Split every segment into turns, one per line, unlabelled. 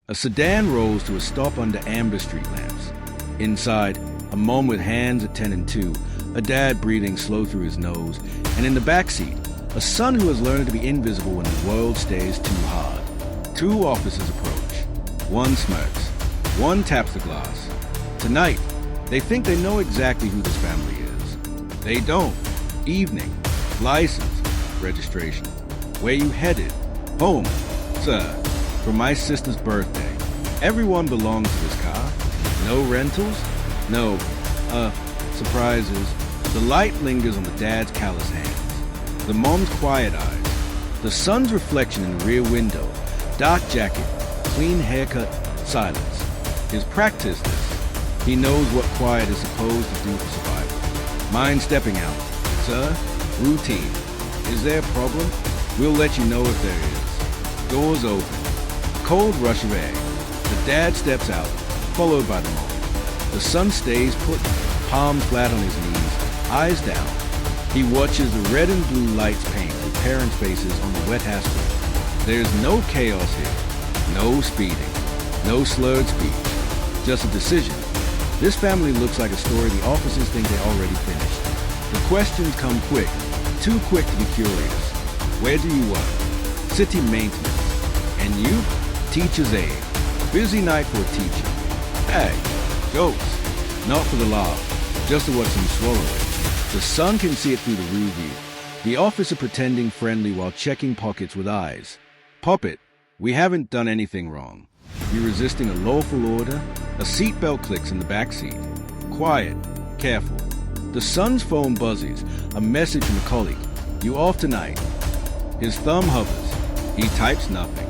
A sedan rolls to a stop under amber street lamps. Inside, a mom with hands at 10 and 2, a dad breathing slow through his nose, and in the backseat, a son who has learned to be invisible when the world stays too hard. Two officers approach. One smirks. One taps the glass. Tonight, they think they know exactly who this family is. They don't. Evening. License. Registration. Where you headed? Home, sir. For my sister's birthday. Everyone belongs to this car. No rentals? No, surprises. The light lingers on the dad's callous hands. The mom's quiet eyes. The son's reflection in the rear window. Dark jacket. Clean haircut. Silence. His practice this. He knows what quiet is supposed to do for survival. Mind stepping out. Sir, routine. Is there a problem? We'll let you know if there is. Doors open. Cold rush of air. The dad steps out, followed by the mom. The son stays put, palms flat on his knees, eyes down. He watches the red and blue lights paint the parents' faces on the wet asphalt. There's no chaos here, no speeding, no slurred speech, just a decision. This family looks like a story the officers think they already finished. The questions come quick, too quick to be curious. Where do you work? City maintenance. And you? Teacher's aide. Busy night for a teacher. Hey, jokes. Not for the laugh, just to watch him swallow it. The son can see it through the rear view. The officer pretending friendly while checking pockets with eyes. Puppet, we haven't done anything wrong. You're resisting a lawful order. A seatbelt clicks in the back seat. Quiet, careful. The son's phone buzzes. A message from a colleague. You off tonight? His thumb hovers. He types nothing.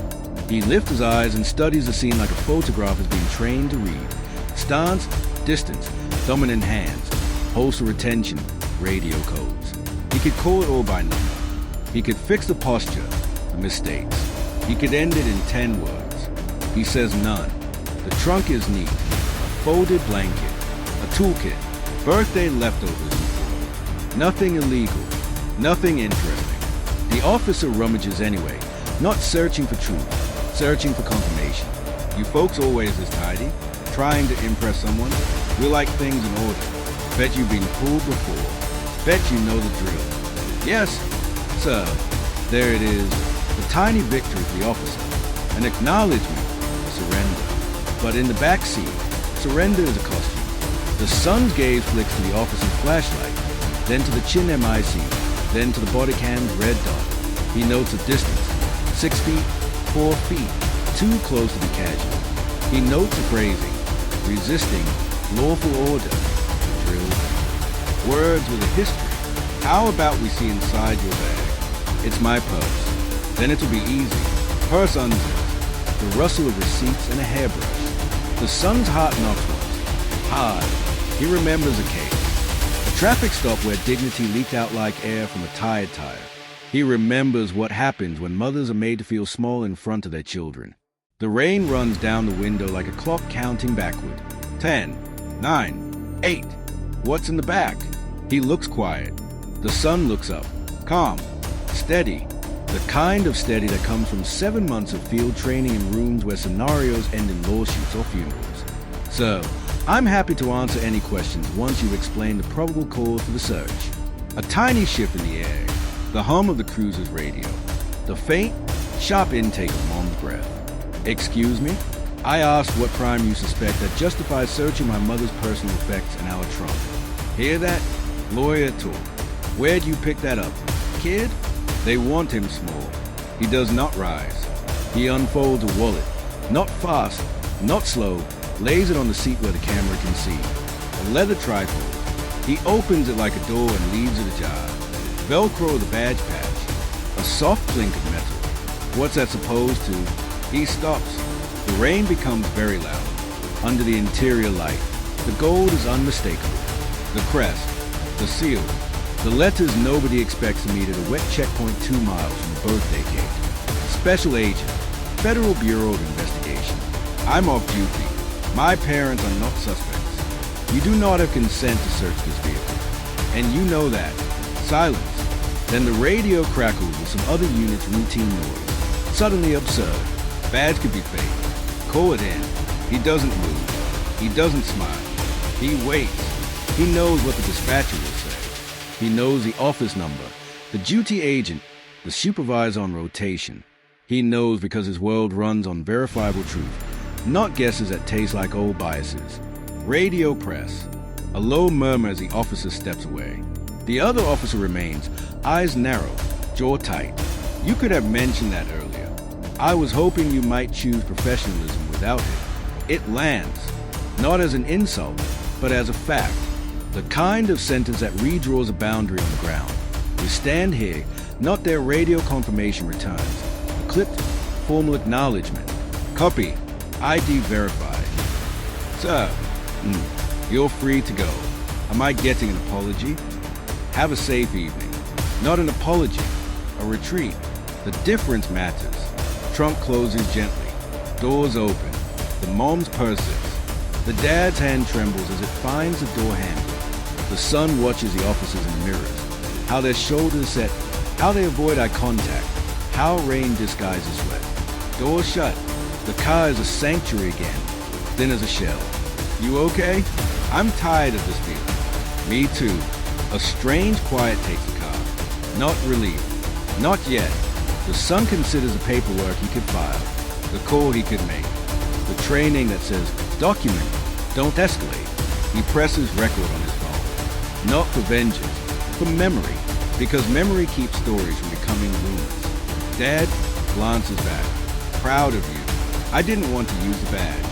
He lifts his eyes and studies the scene like a photographer is being trained to read. Stance, distance, thumb in hands, holster retention, radio codes. He could call it all by number. He could fix the posture, the mistakes. He could end it in 10 words. He says none. The trunk is neat. A folded blanket. A toolkit. Birthday leftovers. Nothing illegal. Nothing interesting. The officer rummages anyway, not searching for truth. Searching for confirmation. You folks always this tidy, trying to impress someone. We like things in order. Bet you've been fooled before. Bet you know the drill. Yes, sir. There it is. The tiny victory for the officer. An acknowledgement. Surrender. But in the back seat, surrender is a costume. The son's gaze flicks to the officer's flashlight, then to the chin MIC, then to the body cam's red dot. He notes a distance. 6 feet. 4 feet, too close to be casual. He notes the phrasing, resisting, lawful order, drill. Words with a history. How about we see inside your bag? It's my purse. Then it'll be easy. Purse unzips. The rustle of receipts and a hairbrush. The son's heart knocks once. Hard. He remembers a case. A traffic stop where dignity leaked out like air from a tired tire. He remembers what happens when mothers are made to feel small in front of their children. The rain runs down the window like a clock counting backward. 10, 9, 8. What's in the back? He looks quiet. The son looks up. Calm. Steady. The kind of steady that comes from 7 months of field training in rooms where scenarios end in lawsuits or funerals. So, I'm happy to answer any questions once you've explained the probable cause for the search. A tiny shift in the air. The hum of the cruiser's radio. The faint, sharp intake of mom's breath. Excuse me? I asked what crime you suspect that justifies searching my mother's personal effects in our trunk. Hear that? Lawyer talk. Where'd you pick that up? Kid? They want him small. He does not rise. He unfolds a wallet. Not fast, not slow, lays it on the seat where the camera can see. A leather tripod. He opens it like a door and leaves it ajar. Velcro the badge patch. A soft clink of metal. What's that supposed to? He stops. The rain becomes very loud. Under the interior light, the gold is unmistakable. The crest, the seal, the letters nobody expects to meet at a wet checkpoint 2 miles from the birthday cake. Special agent, Federal Bureau of Investigation. I'm off duty. My parents are not suspects. You do not have consent to search this vehicle. And you know that. Silence. Then the radio crackles with some other unit's routine noise. Suddenly absurd. Badge could be fake. Call it in. He doesn't move. He doesn't smile. He waits. He knows what the dispatcher will say. He knows the office number, the duty agent, the supervisor on rotation. He knows because his world runs on verifiable truth, not guesses that taste like old biases. Radio press. A low murmur as the officer steps away. The other officer remains, eyes narrow, jaw tight. You could have mentioned that earlier. I was hoping you might choose professionalism without it. It lands, not as an insult, but as a fact. The kind of sentence that redraws a boundary on the ground. We stand here, not their radio confirmation returns. A clipped, formal acknowledgement. Copy. ID verified. Sir, you're free to go. Am I getting an apology? Have a safe evening. Not an apology, a retreat. The difference matters. Trunk closes gently. Doors open. The mom's persists. The dad's hand trembles as it finds the door handle. The son watches the officers in the mirrors. How their shoulders set. How they avoid eye contact. How rain disguises sweat. Doors shut. The car is a sanctuary again. Thin as a shell. You okay? I'm tired of this feeling. Me too. A strange quiet takes the car. Not relief. Not yet. The son considers the paperwork he could file, the call he could make, the training that says, document, don't escalate. He presses record on his phone. Not for vengeance, for memory, because memory keeps stories from becoming rumors. Dad glances back, proud of you. I didn't want to use the badge.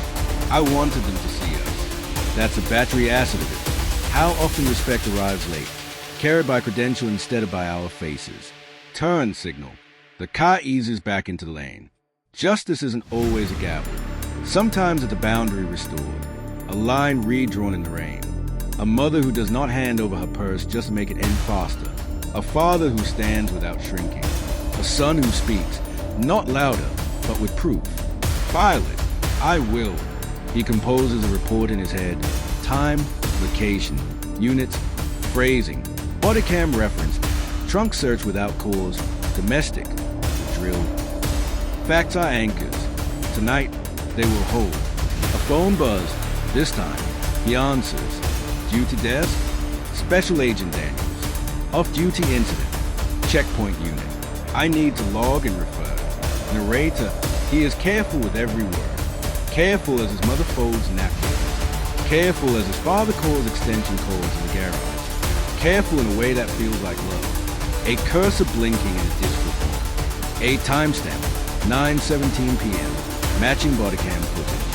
I wanted them to see us. That's a battery acid of it. How often respect arrives late, carried by credential instead of by our faces. Turn signal. The car eases back into the lane. Justice isn't always a gavel. Sometimes it's a boundary restored, a line redrawn in the rain. A mother who does not hand over her purse just to make it end faster. A father who stands without shrinking. A son who speaks, not louder, but with proof. File it. I will. He composes a report in his head. Time, location, units, phrasing, body cam reference, trunk search without cause, domestic, drill. Facts are anchors. Tonight, they will hold. A phone buzz. This time, he answers. Duty desk? Special Agent Daniels. Off-duty incident. Checkpoint unit. I need to log and refer. Narrator. He is careful with every word. Careful as his mother folds napkins. Careful as his father calls extension cords in the garage. Careful in a way that feels like love. A cursor blinking in a digital form. A timestamp. 9:17 p.m. Matching body cam footage.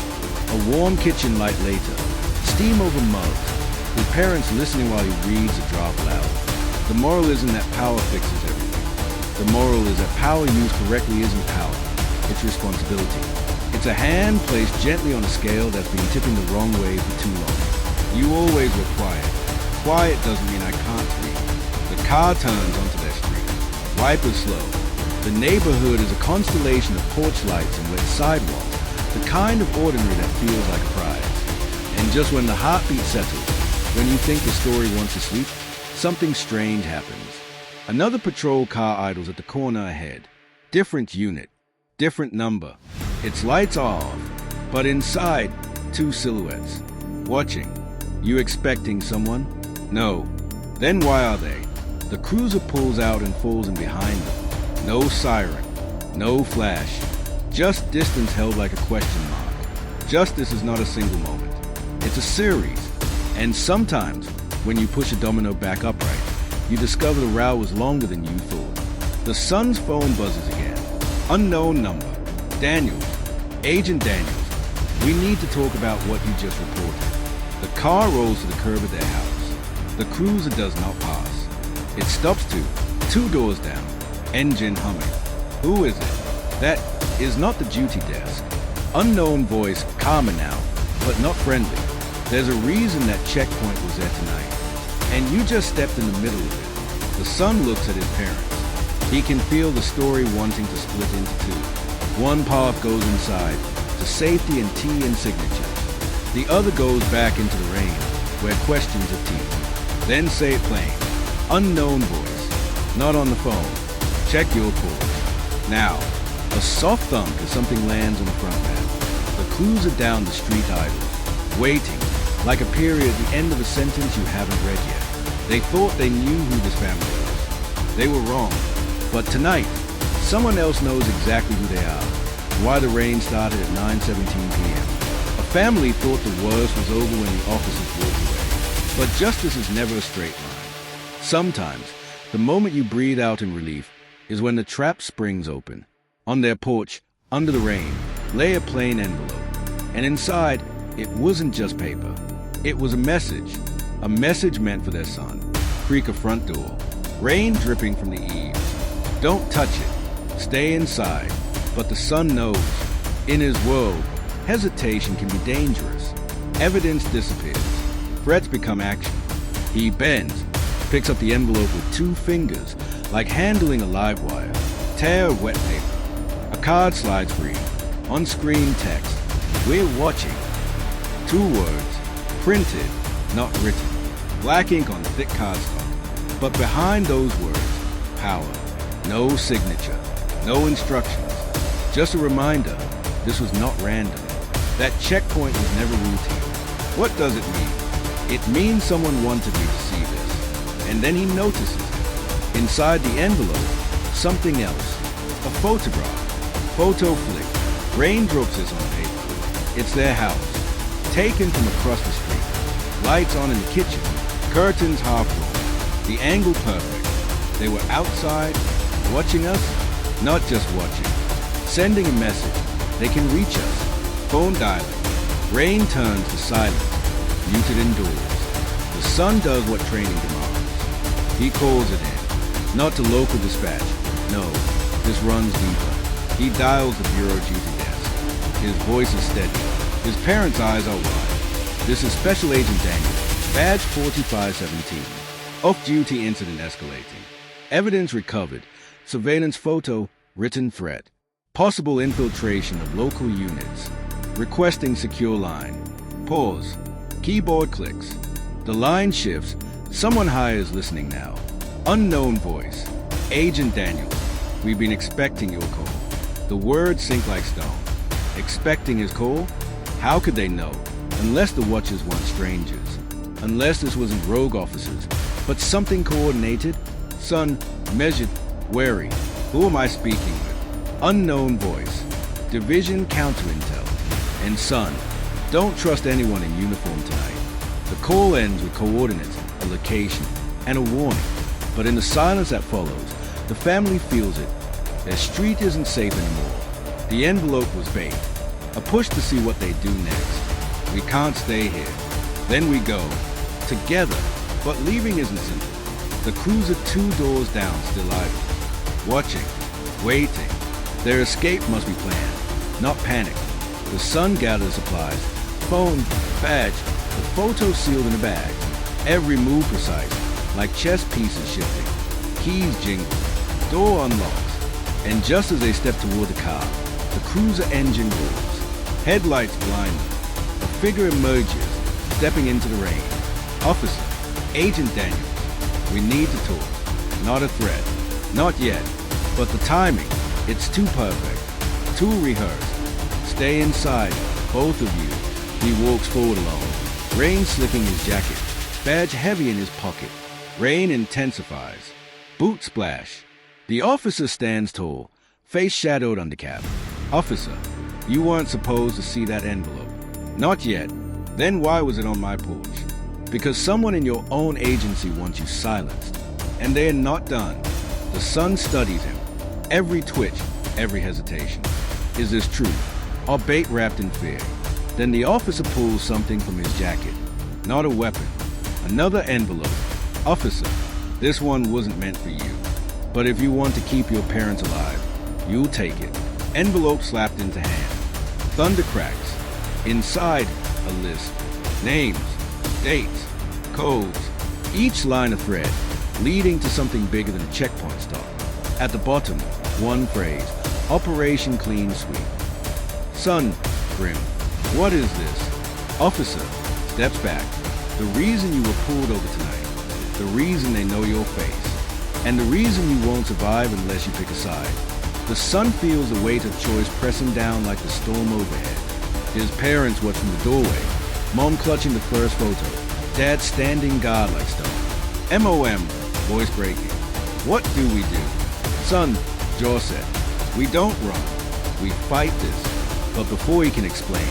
A warm kitchen light later. Steam over mugs. His parents listening while he reads a draft loud. The moral isn't that power fixes everything. The moral is that power used correctly isn't power. It's responsibility. It's a hand placed gently on a scale that's been tipping the wrong way for too long. You always were quiet. Quiet doesn't mean I can't speak. The car turns onto their street. Wipers slow. The neighborhood is a constellation of porch lights and wet sidewalks, the kind of ordinary that feels like a prize. And just when the heartbeat settles, when you think the story wants to sleep, something strange happens. Another patrol car idles at the corner ahead. Different unit. Different number. Its lights are off, but inside, two silhouettes. Watching. You expecting someone? No. Then why are they? The cruiser pulls out and falls in behind them. No siren. No flash. Just distance held like a question mark. Justice is not a single moment. It's a series. And sometimes, when you push a domino back upright, you discover the route was longer than you thought. The son's phone buzzes again. Unknown number. Daniels. Agent Daniels. We need to talk about what you just reported. The car rolls to the curb of their house. The cruiser does not pass. It stops two doors down. Engine humming. Who is it? That is not the duty desk. Unknown voice, calmer now, but not friendly. There's a reason that checkpoint was there tonight. And you just stepped in the middle of it. The son looks at his parents. He can feel the story wanting to split into two. One path goes inside, to safety and tea and signatures. The other goes back into the rain, where questions are tea. Then say it plain. Unknown voice. Not on the phone. Check your pulse. Now, a soft thump as something lands on the front mat. The cruiser down the street idle, waiting, like a period at the end of a sentence you haven't read yet. They thought they knew who this family was. They were wrong. But tonight, someone else knows exactly who they are, why the rain started at 9:17 p.m. A family thought the worst was over when the officers walked away. But justice is never a straight line. Sometimes, the moment you breathe out in relief is when the trap springs open. On their porch, under the rain, lay a plain envelope. And inside, it wasn't just paper. It was a message meant for their son. Creak of front door, rain dripping from the eaves. Don't touch it. Stay inside. But the son knows. In his world, hesitation can be dangerous. Evidence disappears. Threats become action. He bends, picks up the envelope with 2 fingers, like handling a live wire. Tear of wet paper. A card slides free. On-screen text. We're watching. 2 words. Printed, not written. Black ink on thick cardstock. But behind those words, power. No signature. No instructions. Just a reminder, this was not random. That checkpoint was never routine. What does it mean? It means someone wanted me to see this. And then he notices it. Inside the envelope, something else. A photograph. Photo flick. Raindrops is on paper. It's their house. Taken from across the street. Lights on in the kitchen. Curtains half rolled. The angle perfect. They were outside, watching us, not just watching. Sending a message. They can reach us. Phone dialing. Rain turns to silence. Muted indoors. The sun does what training demands. He calls it in. Not to local dispatch. No, this runs deeper. He dials the bureau duty desk. His voice is steady. His parents' eyes are wide. This is Special Agent Daniel, badge 4517. Off-duty incident escalating. Evidence recovered. Surveillance photo, written threat. Possible infiltration of local units. Requesting secure line. Pause. Keyboard clicks. The line shifts. Someone high is listening now. Unknown voice. Agent Daniel. We've been expecting your call. The words sink like stone. Expecting his call? How could they know? Unless the watchers weren't strangers. Unless this wasn't rogue officers, but something coordinated? Son, measured, wary. Who am I speaking with? Unknown voice. Division counterintel. And son, don't trust anyone in uniform tonight. The call ends with coordinates, a location, and a warning. But in the silence that follows, the family feels it. Their street isn't safe anymore. The envelope was bait. A push to see what they do next. We can't stay here. Then we go. Together. But leaving isn't simple. The cruiser 2 doors down, still idle. Watching. Waiting. Their escape must be planned, not panic. The son gathers supplies. Phone, badge, the photo sealed in a bag. Every move precise, like chess pieces shifting. Keys jingle. Door unlocks. And just as they step toward the car, the cruiser engine roars. Headlights blind them. A figure emerges, stepping into the rain. Officer, Agent Daniels, we need to talk. Not a threat. Not yet. But the timing, it's too perfect. Too rehearsed. Stay inside, both of you. He walks forward alone. Rain slipping his jacket. Badge heavy in his pocket. Rain intensifies. Boot splash. The officer stands tall, face shadowed under cap. Officer, you weren't supposed to see that envelope. Not yet. Then why was it on my porch? Because someone in your own agency wants you silenced. And they're not done. The sun studies him. Every twitch, every hesitation. Is this true? Or bait wrapped in fear? Then the officer pulls something from his jacket. Not a weapon. Another envelope. Officer, this one wasn't meant for you. But if you want to keep your parents alive, you'll take it. Envelope slapped into hand. Thunder cracks. Inside, a list. Names, dates, codes. Each line a thread, leading to something bigger than a checkpoint stop. At the bottom, one phrase. Operation Clean Sweep. Son, grim. What is this? Officer steps back. The reason you were pulled over tonight. The reason they know your face. And the reason you won't survive unless you pick a side. The son feels the weight of choice pressing down like the storm overhead. His parents watch from the doorway, Mom clutching the first photo, Dad standing guard like stone. MOM, voice breaking. What do we do? Son, Jaw said, we don't run. We fight this. But before he can explain,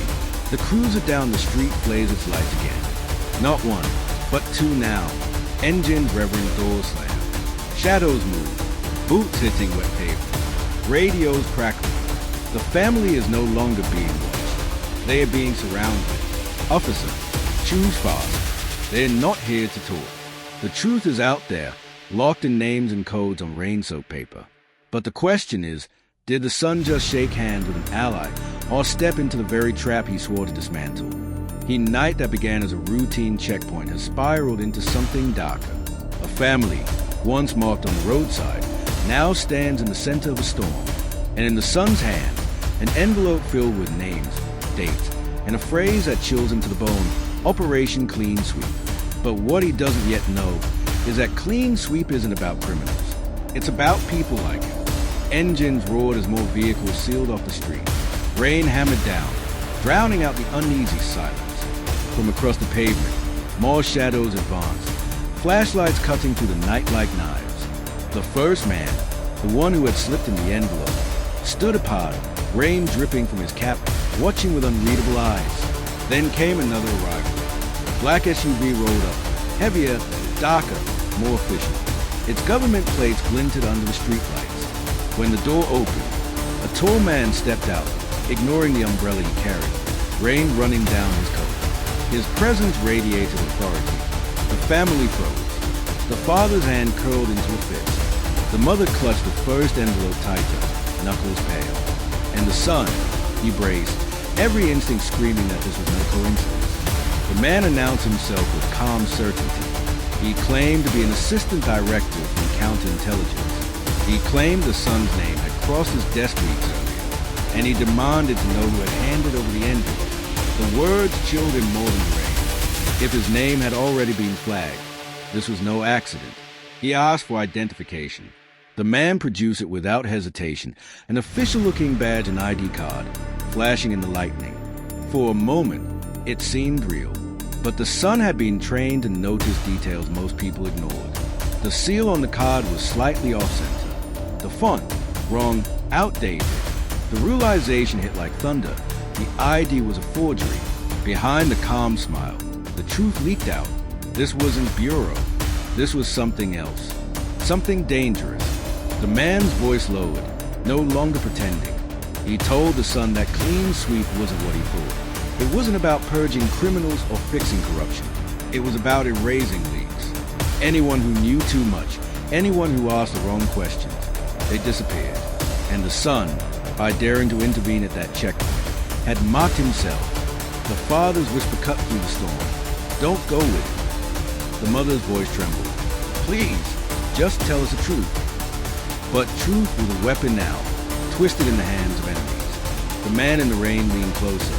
the cruiser down the street flares its lights again. Not one, but two now. Engines revving, doors slam. Shadows move, boots hitting wet pavement. Radios crackling. The family is no longer being watched. They are being surrounded. Officer, choose fast. They're not here to talk. The truth is out there, locked in names and codes on rain-soaked paper. But the question is, did the son just shake hands with an ally or step into the very trap he swore to dismantle? A night that began as a routine checkpoint has spiraled into something darker. A family, once marked on the roadside, now stands in the center of a storm, and in the son's hand, an envelope filled with names, dates, and a phrase that chills him to the bone, Operation Clean Sweep. But what he doesn't yet know is that Clean Sweep isn't about criminals. It's about people like him. Engines roared as more vehicles sealed off the street. Rain hammered down, drowning out the uneasy silence. From across the pavement, more shadows advanced, flashlights cutting through the night like knives. The first man, the one who had slipped in the envelope, stood apart, rain dripping from his cap, watching with unreadable eyes. Then came another arrival. A black SUV rolled up, heavier, darker, more official. Its government plates glinted under the streetlights. When the door opened, a tall man stepped out, ignoring the umbrella he carried, rain running down his coat. His presence radiated authority. The family froze. The father's hand curled into a fist. The mother clutched the first envelope tighter, knuckles pale. And the son, he braced, every instinct screaming that this was no coincidence. The man announced himself with calm certainty. He claimed to be an assistant director from counterintelligence. He claimed the son's name had crossed his desk weeks earlier, and he demanded to know who had handed over the envelope. The words chilled him more than the rain. If his name had already been flagged, this was no accident. He asked for identification. The man produced it without hesitation, an official-looking badge and ID card, flashing in the lightning. For a moment, it seemed real, but the son had been trained to notice details most people ignored. The seal on the card was slightly off-center. The font, wrong, outdated. The realization hit like thunder. The ID was a forgery. Behind the calm smile, the truth leaked out. This wasn't Bureau. This was something else. Something dangerous. The man's voice lowered, no longer pretending. He told the son that clean sweep wasn't what he thought. It wasn't about purging criminals or fixing corruption. It was about erasing leaks. Anyone who knew too much, anyone who asked the wrong questions, they disappeared. And the son, by daring to intervene at that checkpoint, had mocked himself. The father's whisper cut through the storm. Don't go with him. The mother's voice trembled. Please, just tell us the truth. But truth was a weapon now, twisted in the hands of enemies. The man in the rain leaned closer,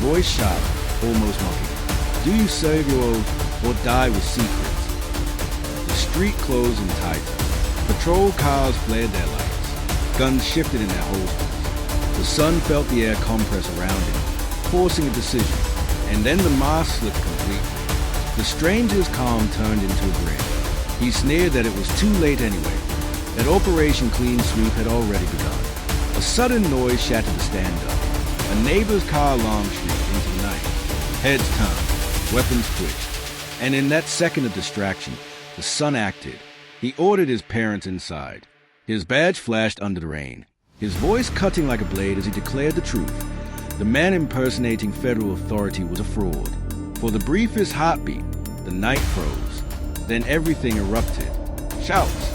voice sharp, almost mocking. Do you serve your oath or die with secrets? The street closed in tighter. Patrol cars flared their lights. Guns shifted in their holsters. The son felt the air compress around him, forcing a decision, and then the mask slipped completely. The stranger's calm turned into a grin. He sneered that it was too late anyway, that Operation Clean Sweep had already begun. A sudden noise shattered the stand-up. A neighbor's car alarm shrieked into the night. Heads turned, weapons twitched, and in that second of distraction, the son acted. He ordered his parents inside. His badge flashed under the rain, his voice cutting like a blade as he declared the truth. The man impersonating federal authority was a fraud. For the briefest heartbeat, the night froze. Then everything erupted. Shouts,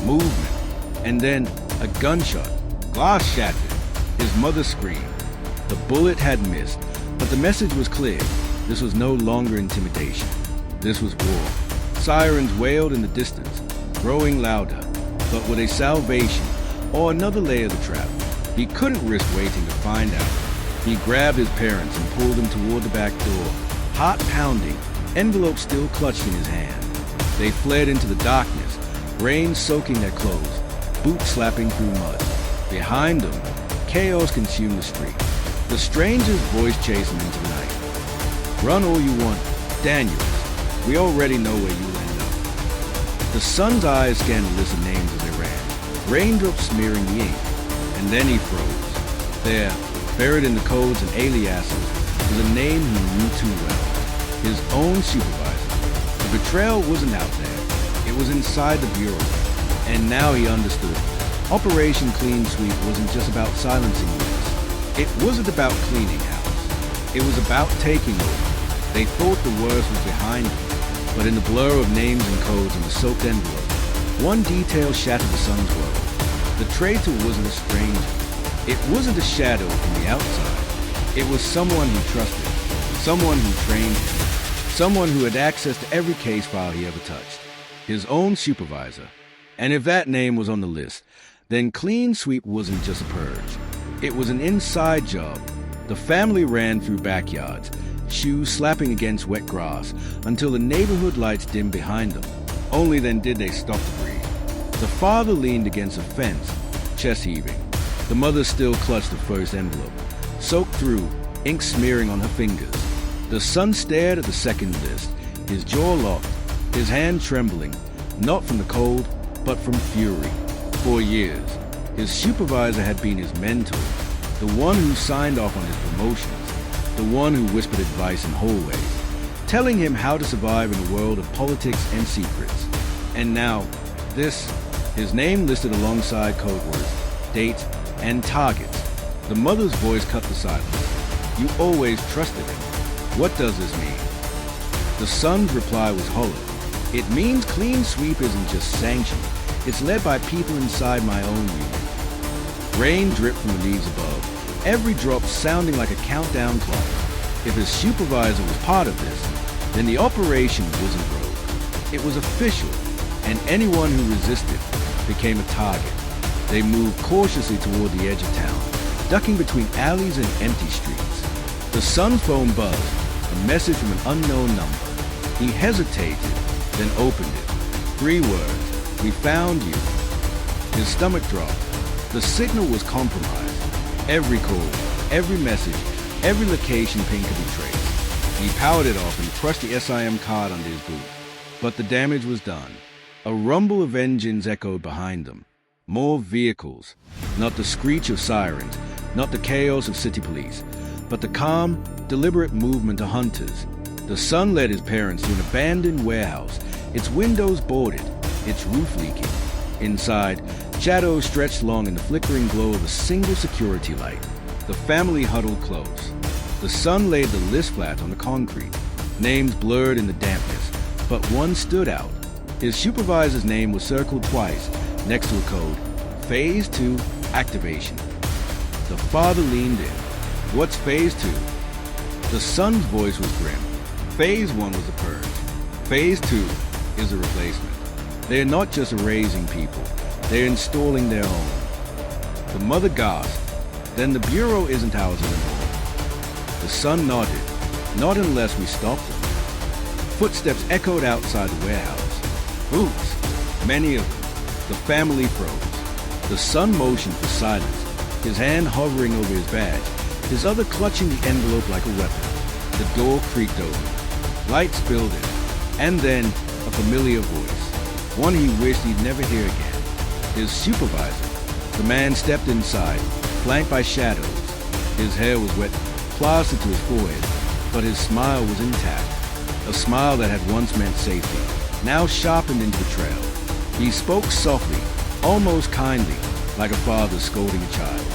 movement, and then a gunshot. Glass shattered. His mother screamed. The bullet had missed, but the message was clear. This was no longer intimidation. This was war. Sirens wailed in the distance, growing louder, but with a salvation or another layer of the trap. He couldn't risk waiting to find out. He grabbed his parents and pulled them toward the back door, heart pounding, envelope still clutched in his hand. They fled into the darkness, rain soaking their clothes, boots slapping through mud. Behind them, chaos consumed the street. The stranger's voice chased him into the night. Run all you want, Daniels. We already know where you'll end up. The son's eyes scanned the list of names as they ran, raindrops smearing the ink, and then he froze. There, buried in the codes and aliases, was a name he knew too well. His own supervisor. The betrayal wasn't out there. It was inside the bureau. And now he understood. Operation Clean Sweep wasn't just about silencing units. It wasn't about cleaning house. It was about taking over. They thought the worst was behind them. But in the blur of names and codes in the soaked envelope, one detail shattered the son's world. The traitor wasn't a stranger. It wasn't a shadow from the outside. It was someone he trusted, someone who trained him, someone who had access to every case file he ever touched, his own supervisor. And if that name was on the list, then Clean Sweep wasn't just a purge. It was an inside job. The family ran through backyards, shoes slapping against wet grass, until the neighborhood lights dimmed behind them. Only then did they stop to breathe. The father leaned against a fence, chest heaving. The mother still clutched the first envelope, soaked through, ink smearing on her fingers. The son stared at the second list, his jaw locked, his hand trembling, not from the cold, but from fury. For years, his supervisor had been his mentor, the one who signed off on his promotions, the one who whispered advice in hallways, telling him how to survive in a world of politics and secrets. And now, this, his name listed alongside code words, dates, and targets. The mother's voice cut the silence. You always trusted him. What does this mean? The son's reply was hollow. It means Clean Sweep isn't just sanctioned. It's led by people inside my own unit. Rain dripped from the leaves above, every drop sounding like a countdown clock. If his supervisor was part of this, then the operation wasn't rogue. It was official, and anyone who resisted became a target. They moved cautiously toward the edge of town, ducking between alleys and empty streets. The son's phone buzzed, a message from an unknown number. He hesitated, then opened it. 3 words. We found you. His stomach dropped. The signal was compromised. Every call, every message, every location ping could be traced. He powered it off and crushed the SIM card under his boot. But the damage was done. A rumble of engines echoed behind them. More vehicles. Not the screech of sirens, not the chaos of city police, but the calm, deliberate movement of hunters. The son led his parents to an abandoned warehouse, its windows boarded, its roof leaking. Inside, shadows stretched long in the flickering glow of a single security light. The family huddled close. The son laid the list flat on the concrete, names blurred in the dampness, but one stood out. His supervisor's name was circled twice, next to a code, Phase 2 Activation. The father leaned in. What's Phase 2? The son's voice was grim. Phase 1 was a purge. Phase 2 is a replacement. They're not just erasing people, they're installing their own. The mother gasped. Then the bureau isn't ours anymore. The son nodded. Not unless we stop them. Footsteps echoed outside the warehouse. Boots, many of them. The family froze. The son motioned for silence, his hand hovering over his badge, his other clutching the envelope like a weapon. The door creaked open. Light spilled in. And then, a familiar voice. One he wished he'd never hear again. His supervisor. The man stepped inside, flanked by shadows. His hair was wet, plastered to his forehead, but his smile was intact. A smile that had once meant safety, now sharpened into betrayal. He spoke softly, almost kindly, like a father scolding a child.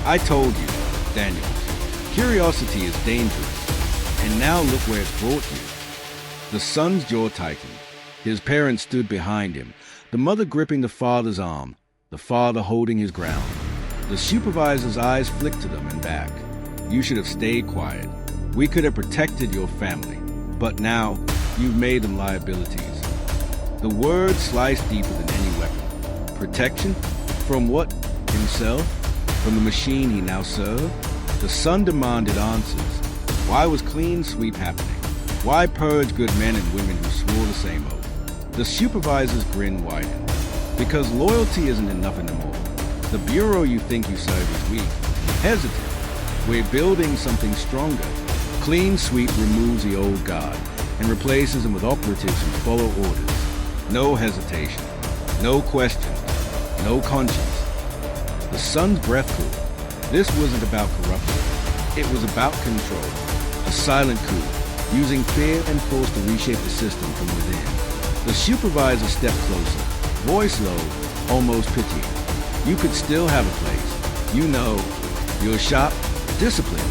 I told you, Daniels, curiosity is dangerous, and now look where it's brought you. The son's jaw tightened. His parents stood behind him, the mother gripping the father's arm, the father holding his ground. The supervisor's eyes flicked to them and back. You should have stayed quiet. We could have protected your family, but now you've made them liabilities. The words sliced deeper than any weapon. Protection? From what? Himself? From the machine he now served? The son demanded answers. Why was Clean Sweep happening? Why purge good men and women who swore the same oath? The supervisor's grin widened. Because loyalty isn't enough anymore. The bureau you think you serve is weak, hesitant, We're building something stronger. Clean sweep removes the old guard and replaces them with operatives who follow orders. No hesitation, no questions, no conscience. The Sun's breath cool. This wasn't about corruption. It was about control. A silent coup, using fear and force to reshape the system from within. The supervisor stepped closer, voice low, almost pitying. You could still have a place. You know, you're sharp, disciplined,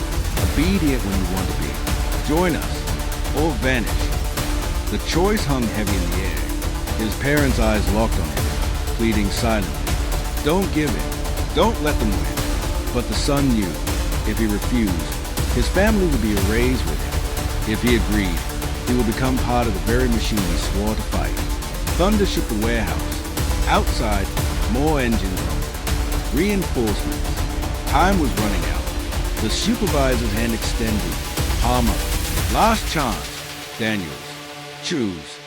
obedient when you want to be. Join us, or vanish. The choice hung heavy in the air. His parents' eyes locked on him, pleading silently. Don't give in. Don't let them win. But the son knew, if he refused, his family would be erased with him. If he agreed, he would become part of the very machine he swore to fight. Thunder shook the warehouse. Outside, more engines rumbled. Reinforcements. Time was running out. The supervisor's hand extended. Palm up. Last chance. Daniels. Choose.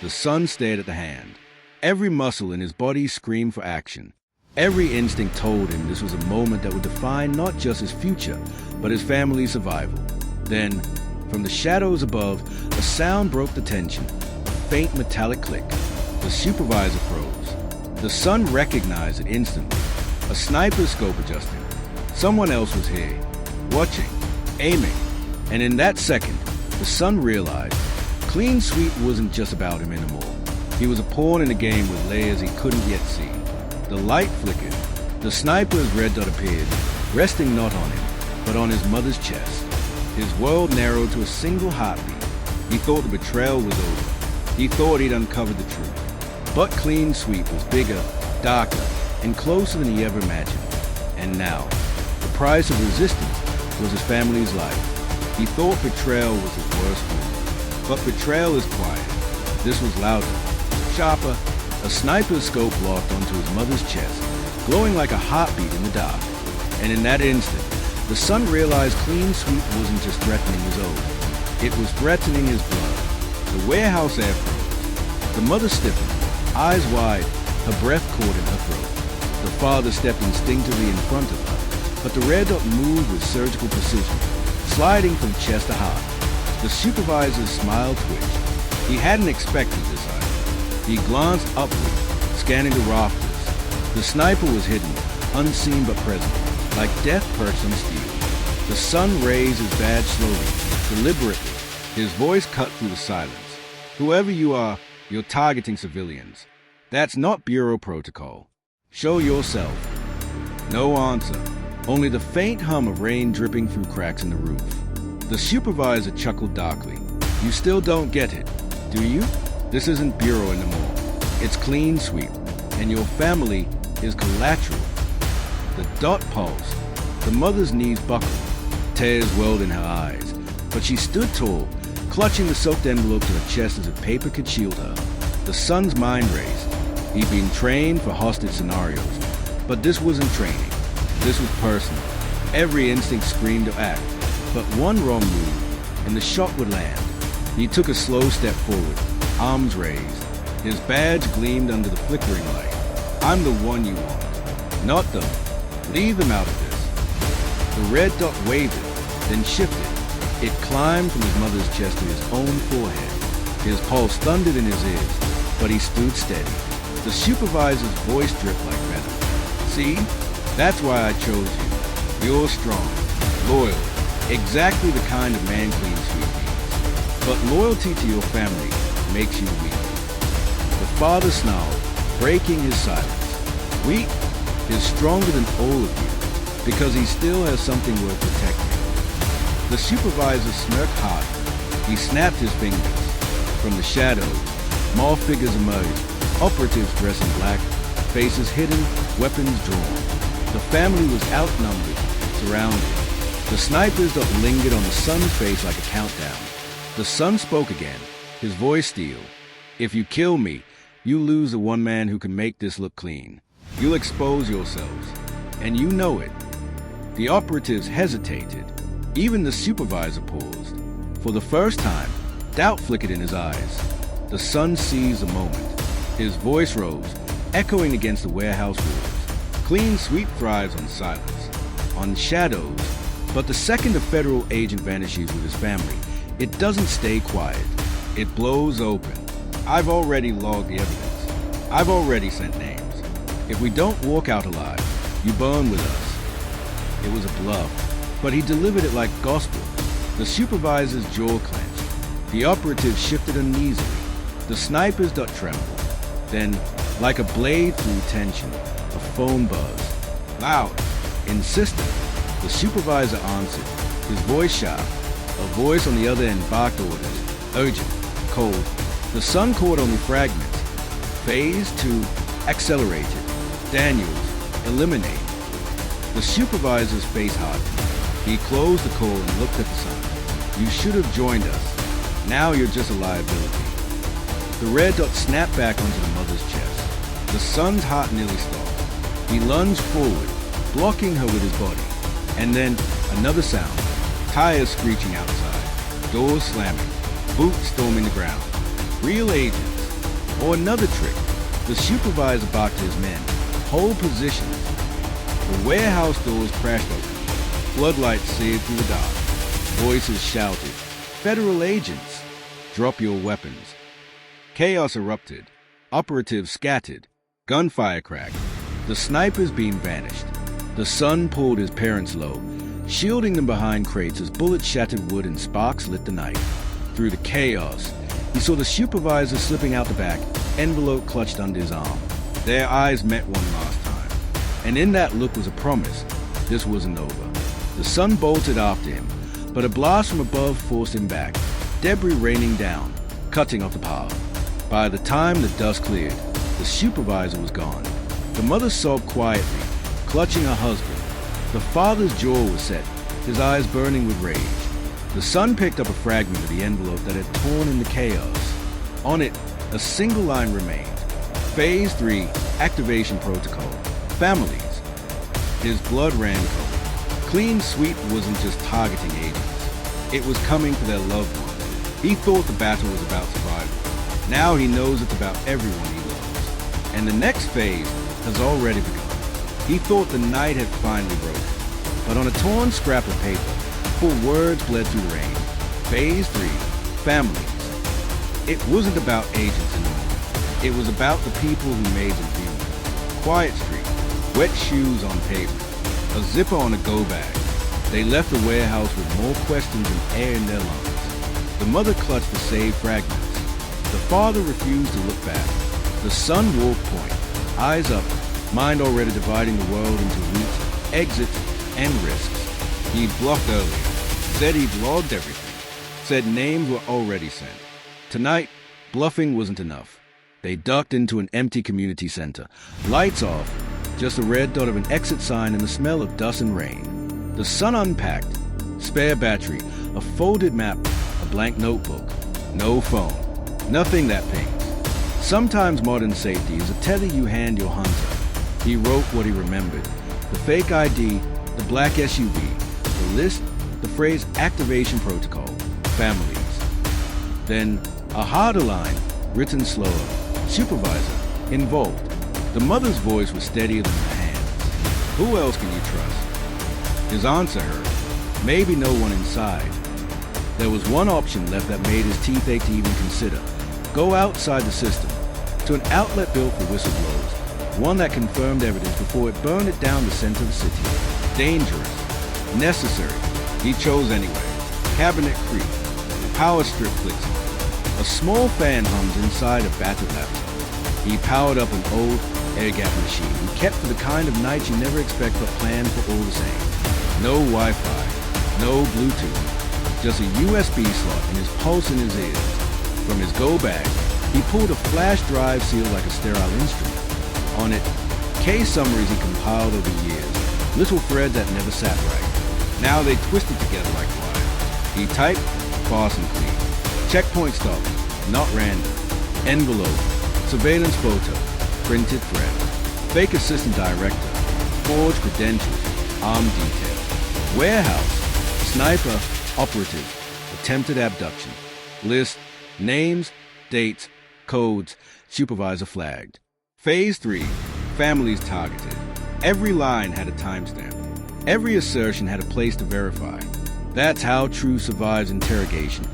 The son stared at the hand. Every muscle in his body screamed for action. Every instinct told him this was a moment that would define not just his future, but his family's survival. Then, from the shadows above, a sound broke the tension. A faint metallic click. The supervisor froze. The son recognized it instantly. A sniper's scope adjusting. Someone else was here, watching, aiming. And in that second, the son realized clean sweep wasn't just about him anymore. He was a pawn in a game with layers he couldn't yet see. The light flickered. The sniper's red dot appeared, resting not on him, but on his mother's chest. His world narrowed to a single heartbeat. He thought the betrayal was over. He thought he'd uncovered the truth. But clean sweep was bigger, darker, and closer than he ever imagined. And now, the price of resistance was his family's life. He thought betrayal was his worst wound. But betrayal is quiet. This was louder, sharper. A sniper's scope locked onto his mother's chest, glowing like a heartbeat in the dark. And in that instant, the son realized clean sweep wasn't just threatening his own. It was threatening his blood. The warehouse air froze. The mother stiffened, eyes wide, her breath caught in her throat. The father stepped instinctively in front of her, but the red dot moved with surgical precision, sliding from chest to heart. The supervisor's smile twitched. He hadn't expected this either. He glanced upward, scanning the rafters. The sniper was hidden, unseen but present, like death perched on steel. The sun raised his badge slowly, deliberately. His voice cut through the silence. Whoever you are, you're targeting civilians. That's not Bureau protocol. Show yourself. No answer, only the faint hum of rain dripping through cracks in the roof. The supervisor chuckled darkly. You still don't get it, do you? This isn't Bureau anymore. It's clean sweep, and your family is collateral. The dot pulsed. The mother's knees buckled. Tears welled in her eyes, but she stood tall, clutching the soaked envelope to her chest as if paper could shield her. The son's mind raced. He'd been trained for hostage scenarios, but this wasn't training. This was personal. Every instinct screamed to act, but one wrong move, and the shot would land. He took a slow step forward, arms raised. His badge gleamed under the flickering light. I'm the one you want, not them. Leave them out of this. The red dot wavered, then shifted. It climbed from his mother's chest to his own forehead. His pulse thundered in his ears, but he stood steady. The supervisor's voice dripped like venom. See? That's why I chose you. You're strong, loyal, exactly the kind of man clean sweep needs. But loyalty to your family makes you weak. The father snarled, breaking his silence. Weak is stronger than all of you, because he still has something worth protecting. The supervisor smirked hard. He snapped his fingers. From the shadows, more figures emerged, operatives dressed in black, faces hidden, weapons drawn. The family was outnumbered, surrounded. The snipers that lingered on the son's face like a countdown. The son spoke again, his voice steel. If you kill me, you lose the one man who can make this look clean. You'll expose yourselves, and you know it. The operatives hesitated. Even the supervisor paused. For the first time, doubt flickered in his eyes. The son seized the moment. His voice rose, echoing against the warehouse walls. Clean sweep thrives on silence, on shadows, But the second a federal agent vanishes with his family, it doesn't stay quiet. It blows open. I've already logged the evidence. I've already sent names. If we don't walk out alive, you burn with us. It was a bluff, but he delivered it like gospel. The supervisor's jaw clenched. The operative shifted uneasily. The sniper's duck trembled. Then, like a blade through tension, a phone buzzed. Loud, insistent. The supervisor answered, his voice sharp. A voice on the other end barked orders. Urgent, cold. The sun caught only fragments. Phase 2, accelerated. Daniels, eliminated. The supervisor's face hardened. He closed the call and looked at the sun. You should have joined us. Now you're just a liability. The red dot snapped back onto the mother's chest. The son's heart nearly stopped. He lunged forward, blocking her with his body. And then another sound. Tires screeching outside. Doors slamming. Boots storming the ground. Real agents. Or another trick. The supervisor barked to his men. Hold positions. The warehouse doors crashed open. Floodlights seared through the dark. Voices shouted. Federal agents, drop your weapons. Chaos erupted. Operatives scattered. Gunfire cracked. The sniper's beam vanished. The sun pulled his parents low, shielding them behind crates as bullets shattered wood and sparks lit the night. Through the chaos, he saw the supervisor slipping out the back, envelope clutched under his arm. Their eyes met one last time, and in that look was a promise. This wasn't over. The sun bolted after him, but a blast from above forced him back, debris raining down, cutting off the path. By the time the dust cleared, the supervisor was gone. The mother sobbed quietly, clutching her husband. The father's jaw was set, his eyes burning with rage. The son picked up a fragment of the envelope that had torn in the chaos. On it, a single line remained. Phase 3, activation protocol. Families. His blood ran cold. Clean sweep wasn't just targeting agents. It was coming for their loved ones. He thought the battle was about survival. Now he knows it's about everyone he loves. And the next phase has already begun. He thought the night had finally broken. But on a torn scrap of paper, full words bled through the rain. Phase 3, families. It wasn't about agents anymore. It was about the people who made them human. Quiet street, wet shoes on pavement, a zipper on a go bag. They left the warehouse with more questions than air in their lungs. The mother clutched the saved fragments. The father refused to look back. The son walked point, eyes up, mind already dividing the world into routes, exits, and risks. He'd bluffed earlier, said he'd logged everything, said names were already sent. Tonight, bluffing wasn't enough. They ducked into an empty community center. Lights off, just a red dot of an exit sign and the smell of dust and rain. The son unpacked. Spare battery, a folded map, a blank notebook. No phone. Nothing that pings. Sometimes modern safety is a tether you hand your hunter. He wrote what he remembered. The fake ID, the black SUV, the list, the phrase activation protocol, families. Then a harder line, written slower. Supervisor, involved. The mother's voice was steadier than her hands. Who else can you trust? His answer hurt. Maybe no one inside. There was one option left that made his teeth ache to even consider. Go outside the system, to an outlet built for whistleblowers. One that confirmed evidence before it burned it down the center of the city. Dangerous. Necessary. He chose anyway. Cabinet creak. Power strip clicks on. A small fan hums inside a battered laptop. He powered up an old air-gap machine he kept for the kind of nights you never expect but planned for all the same. No Wi-Fi, no Bluetooth, just a USB slot and his pulse in his ears. From his go bag, he pulled a flash drive sealed like a sterile instrument. On it, case summaries he compiled over years, little thread that never sat right. Now they twisted together like wire. He typed, fast and clean. Checkpoint stop, not random. Envelope, surveillance photo, printed thread. Fake assistant director, forged credentials, armed detail. Warehouse, sniper, operative, attempted abduction. List, names, dates, codes, supervisor flagged. Phase 3, families targeted. Every line had a timestamp. Every assertion had a place to verify. That's how truth survives interrogation.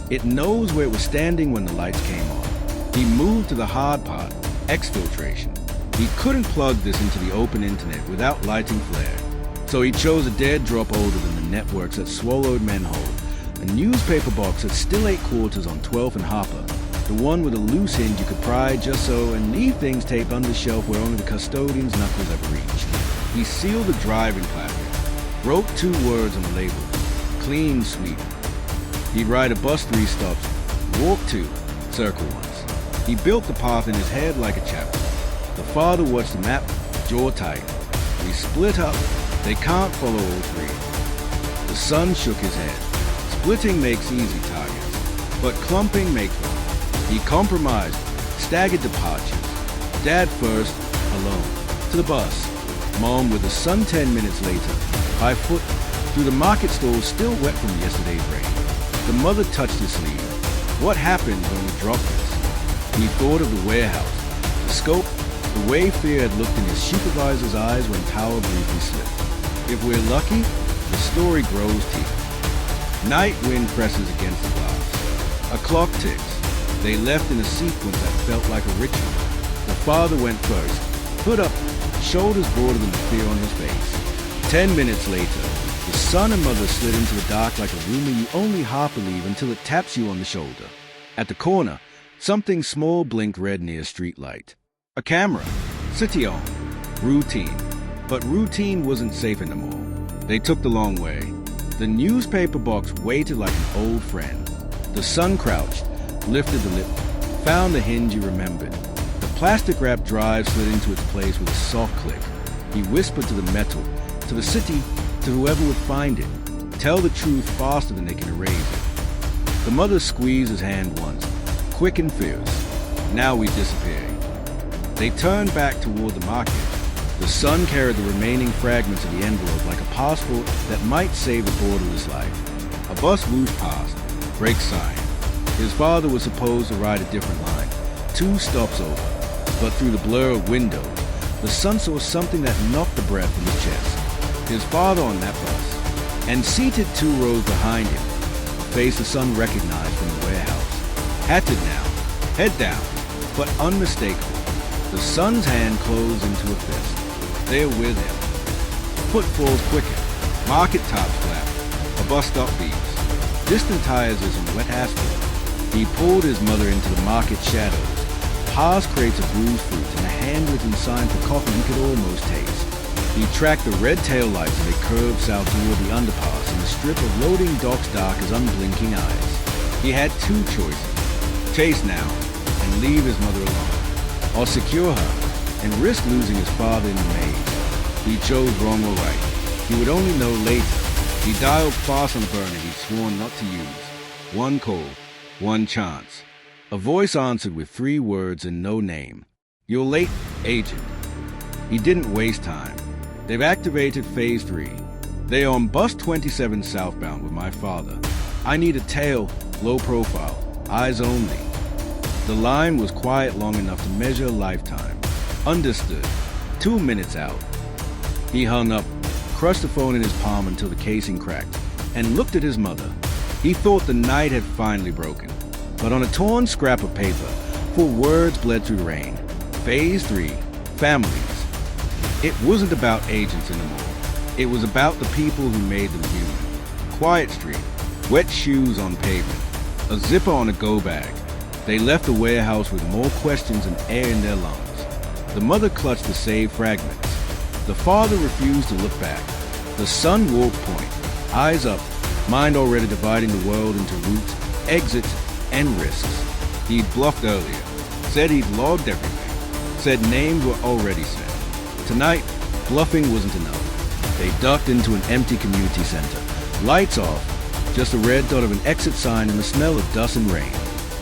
It knows where it was standing when the lights came on. He moved to the hard part, exfiltration. He couldn't plug this into the open internet without lighting flare. So he chose a dead drop older than the networks that swallowed men whole. A newspaper box that still ate quarters on 12th and Harper. The one with a loose hinge you could pry just so and leave things taped under the shelf where only the custodian's knuckles ever reached. He sealed the driving placard, wrote 2 words on the label, clean sweep. He'd ride a bus 3 stops, walk 2, circle once. He built the path in his head like a chapter. The father watched the map, jaw tight. We split up. They can't follow all 3. The son shook his head. Splitting makes easy targets, but clumping makes one. He compromised, staggered departures. Dad first, alone, to the bus. Mom with the son 10 minutes later, by foot, through the market stalls still wet from yesterday's rain. The mother touched his sleeve. What happened when we dropped this? He thought of the warehouse, the scope, the way fear had looked in his supervisor's eyes when power briefly slipped. If we're lucky, the story grows teeth. Night wind presses against the glass. A clock ticks. They left in a sequence that felt like a ritual. The father went first, hood up, shoulders broader than the fear on his face. 10 minutes later, the son and mother slid into the dark like a rumor you only half believe until it taps you on the shoulder. At the corner, something small blinked red near a street light. A camera. City on. Routine. But routine wasn't safe anymore. They took the long way. The newspaper box waited like an old friend. The son crouched, lifted the lip, found the hinge he remembered. The plastic-wrapped drive slid into its place with a soft click. He whispered to the metal, to the city, to whoever would find it. Tell the truth faster than they can erase it. The mother squeezed his hand once, quick and fierce. Now we disappearing. They turned back toward the market. The son carried the remaining fragments of the envelope like a passport that might save a borderless life. A bus whooshed past, brake sign. His father was supposed to ride a different line, 2 stops over. But through the blur of windows, the son saw something that knocked the breath from his chest. His father on that bus, and seated 2 rows behind him, a face the son recognized from the warehouse. Hatted now, head down, but unmistakable. The son's hand closed into a fist. They're with him. Footfalls quicken. Market tops flap. A bus stop beeps. Distant tires is in wet asphalt. He pulled his mother into the market shadows, past crates of bruised fruit and a handwritten sign for coffee he could almost taste. He tracked the red taillights as they curved south toward the underpass in a strip of loading docks dark as unblinking eyes. He had 2 choices. Chase now and leave his mother alone, or secure her and risk losing his father in the maze. He chose wrong or right. He would only know later. He dialed fast on the burner he'd sworn not to use. 1 call, 1 chance. A voice answered with 3 words and no name. You're late, agent. He didn't waste time. They've activated Phase 3. They're on bus 27 southbound with my father. I need a tail, low profile, eyes only. The line was quiet long enough to measure a lifetime. Understood. 2 minutes out. He hung up, crushed the phone in his palm until the casing cracked, and looked at his mother. He thought the night had finally broken. But on a torn scrap of paper, 4 words bled through the rain. Phase 3. Families. It wasn't about agents anymore. It was about the people who made them human. Quiet street. Wet shoes on pavement. A zipper on a go bag. They left the warehouse with more questions than air in their lungs. The mother clutched the saved fragments. The father refused to look back. The son walked point, eyes up, mind already dividing the world into routes, exits, and risks. He'd bluffed earlier, said he'd logged everything, said names were already set. Tonight, bluffing wasn't enough. They ducked into an empty community center. Lights off, just a red dot of an exit sign and the smell of dust and rain.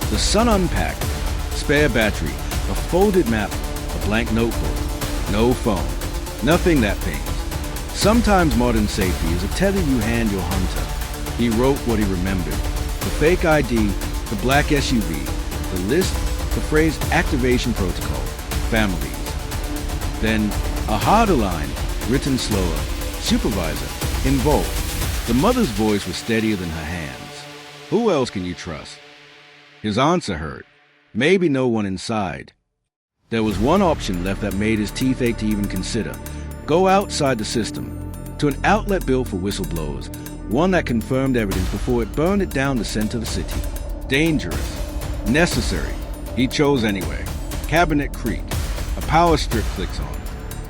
The son unpacked, spare battery, a folded map, a blank notebook, no phone, nothing that pings. Sometimes modern safety is a tether you hand your hunter. He wrote what he remembered. The fake ID, the black SUV, the list, the phrase activation protocol, families. Then a harder line, written slower. supervisor, involved. The mother's voice was steadier than her hands. Who else can you trust? His answer hurt. Maybe no one inside. There was one option left that made his teeth ache to even consider. Go outside the system, to an outlet built for whistleblowers, one that confirmed evidence before it burned it down the center of the city. Dangerous. Necessary. He chose anyway. Cabinet creaked. A power strip clicks on.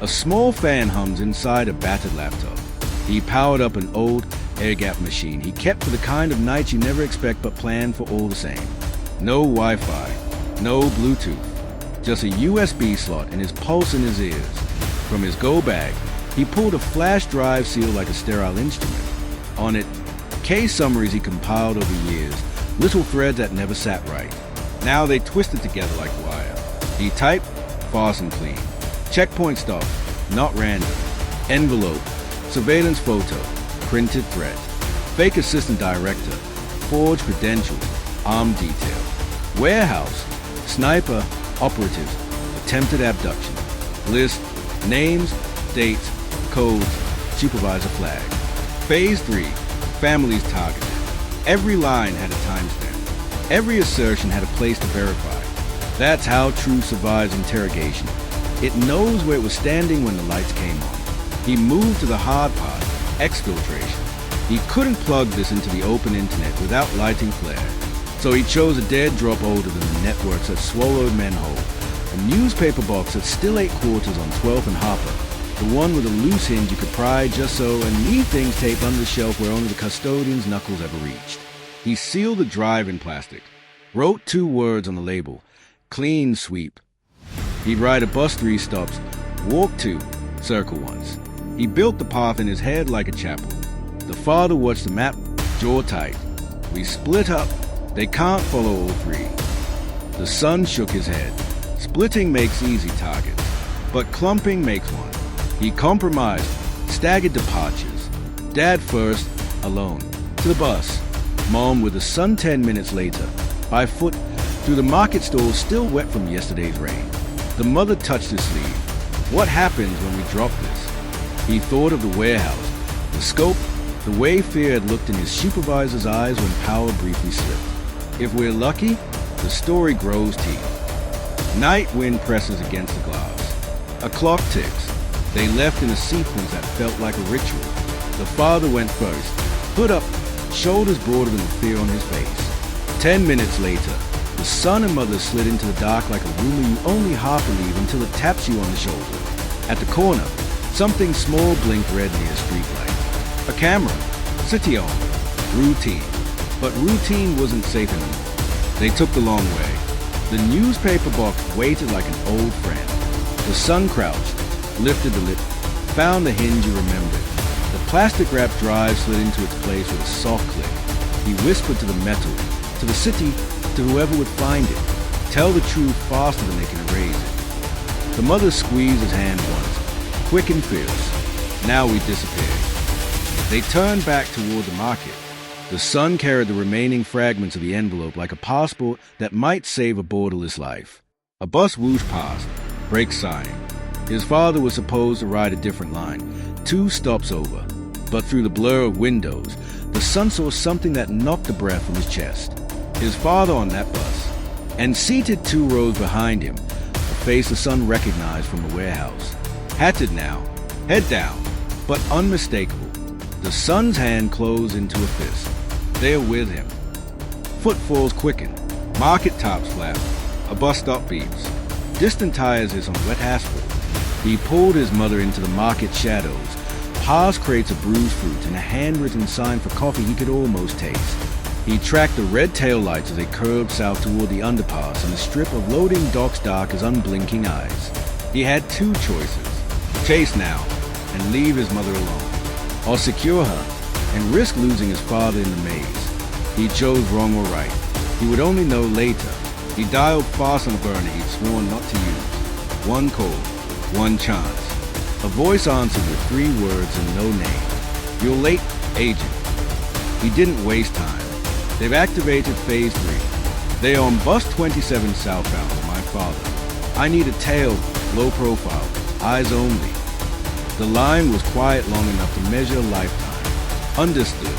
A small fan hums inside a battered laptop. He powered up an old air-gap machine he kept for the kind of nights you never expect but planned for all the same. No Wi-Fi. No Bluetooth. Just a USB slot and his pulse in his ears. From his go bag, he pulled a flash drive sealed like a sterile instrument. On it, case summaries he compiled over years, little threads that never sat right. Now they twisted together like wire. He typed, fast and clean. Checkpoint stop, not random. Envelope, surveillance photo, printed threat. Fake assistant director, forged credentials, armed detail. Warehouse, sniper, operative, attempted abduction. List, names, dates, codes, supervisor flag. Phase 3, families targeted. Every line had a timestamp. Every assertion had a place to verify. That's how truth survives interrogation. It knows where it was standing when the lights came on. He moved to the hard part, exfiltration. He couldn't plug this into the open internet without lighting flare. So he chose a dead drop older than the networks that swallowed men whole. A newspaper box that still ate quarters on 12th and Harper. The one with a loose hinge you could pry just so, and neat things taped under the shelf where only the custodian's knuckles ever reached. He sealed the drive in plastic. Wrote 2 words on the label. Clean sweep. He'd ride a bus 3 stops, walk 2, circle once. He built the path in his head like a chapel. The father watched the map, jaw tight. We split up. They can't follow all 3. The son shook his head. Splitting makes easy targets, but clumping makes one. He compromised, staggered departures. Dad first, alone. To the bus. Mom with the son 10 minutes later. By foot, through the market stalls still wet from yesterday's rain. The mother touched his sleeve. What happens when we drop this? He thought of the warehouse, the scope, the way fear had looked in his supervisor's eyes when power briefly slipped. If we're lucky, the story grows teeth. Night wind presses against the glass. A clock ticks. They left in a sequence that felt like a ritual. The father went first, hood up, shoulders broader than the fear on his face. 10 minutes later, the son and mother slid into the dark like a rumor you only half believe until it taps you on the shoulder. At the corner, something small blinked red near a streetlight. A camera, city on, routine. But routine wasn't safe anymore. They took the long way. The newspaper box waited like an old friend. The son crouched, lifted the lid, found the hinge he remembered. The plastic-wrapped drive slid into its place with a soft click. He whispered to the metal, to the city, to whoever would find it. Tell the truth faster than they can erase it. The mother squeezed his hand once, quick and fierce. Now we disappeared. They turned back toward the market. The son carried the remaining fragments of the envelope like a passport that might save a borderless life. A bus whooshed past, brakes sighing. His father was supposed to ride a different line, 2 stops over. But through the blur of windows, the son saw something that knocked the breath from his chest. His father on that bus, and seated 2 rows behind him, a face the son recognized from the warehouse. Hatted now, head down, but unmistakable. The son's hand closed into a fist. They are with him. Footfalls quicken. Market tops flap. A bus stop beeps. Distant tires hiss on wet asphalt. He pulled his mother into the market shadows, past crates of bruised fruit and a handwritten sign for coffee he could almost taste. He tracked the red taillights as they curved south toward the underpass and a strip of loading docks dark as unblinking eyes. He had 2 choices. Chase now, and leave his mother alone, or secure her, and risk losing his father in the maze. He chose wrong or right. He would only know later. He dialed fast on a burner he'd sworn not to use. 1 call, 1 chance. A voice answered with 3 words and no name. You're late, agent. He didn't waste time. They've activated Phase 3. They are on bus 27 southbound with my father. I need a tail, low profile, eyes only. The line was quiet long enough to measure a lifetime. Understood.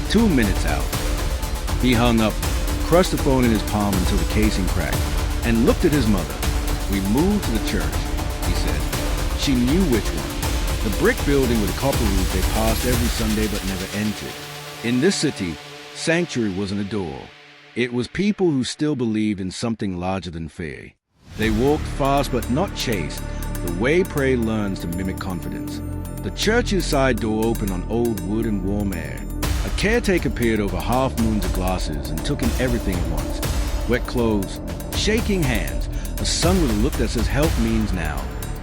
2 minutes out. He hung up, crushed the phone in his palm until the casing cracked, and looked at his mother. "We moved to the church," he said. She knew which one. The brick building with a copper roof they passed every Sunday but never entered. In this city, sanctuary wasn't a door. It was people who still believed in something larger than fear. They walked fast but not chased, the way prey learns to mimic confidence. The church's side door opened on old wood and warm air. A caretaker peered over half-moons of glasses and took in everything at once. Wet clothes, shaking hands, a son with a look that says help means now.